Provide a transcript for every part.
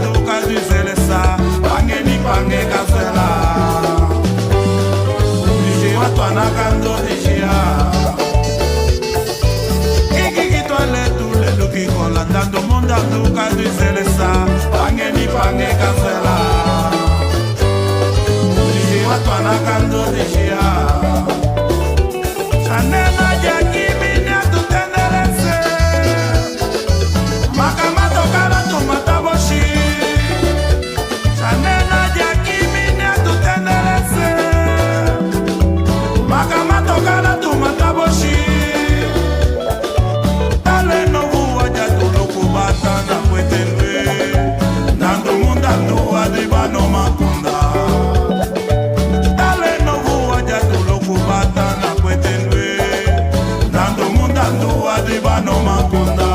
duka duzelesa pangeni pange kazela Dije watwanaka ndo dejia Kiki toile tule luki kolanda ndo monda duka duzelesa pangeni pange kazela Dije watwanaka ndo dejia Chanena jaki mini atutendelese Makamato kala tumata boshi Chanena jaki mini atutendelese Makamato kala tumata boshi Tale novu waja tuluku bata na kwetenwe Nando munda nuwa dibano makunda Tale novu waja tuluku bata na kwetenwe Nando munda nuwa dibano makunda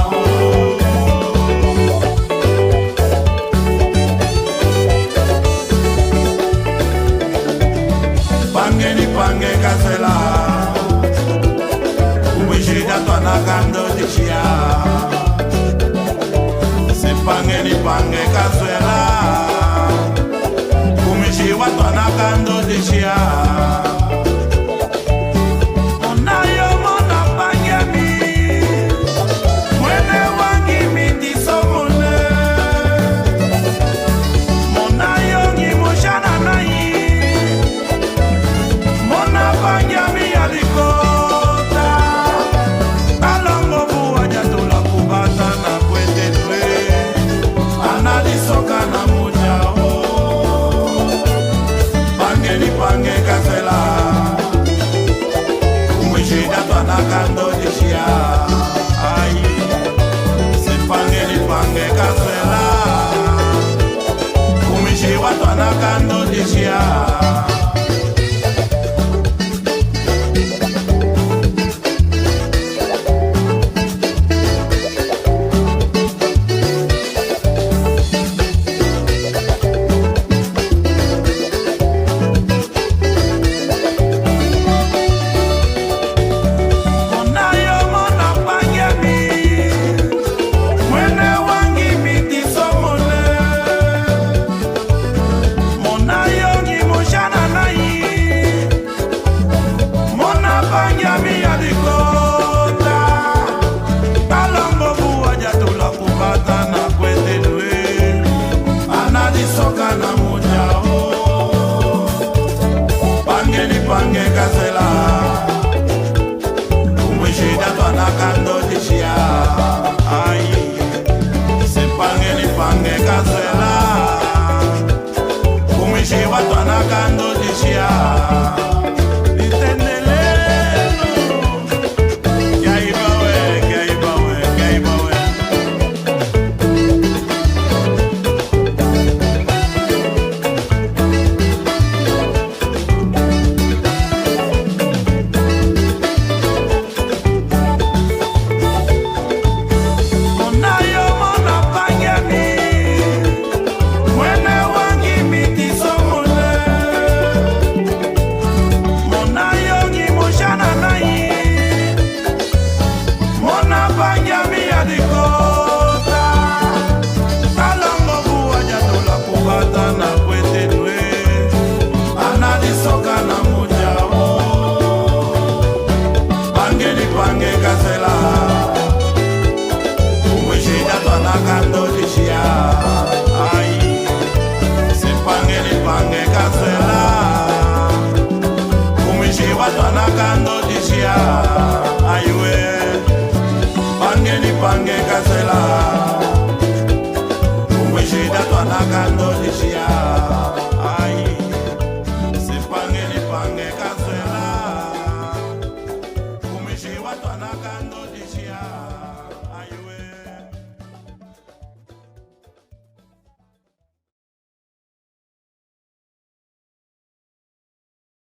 Pangeni pange kazela Ubishida twanakando dishia Se pangeni pange kazela Kumishiwa twanakando dishia Onayo mona pangemi Mwene wangi miti somone Monayo ngimushana nai Mona panyami alikota Alongo buwa jatula kubata na kwete twe Analisoka na mujao Pangeni pange kazela Kumwishida twanakando dishia Ai Se pangeni pange kazela Kumishiwa twanakando dishia Pange kazela Kumwishida twanakando dishia Ai Se pangeni pange kazela Kumwishiwa twanakando dishia Pange kazela Kumwishida twanakando dishia Ai Se pangeni pange kazela Kumwishiwa twanakando dishia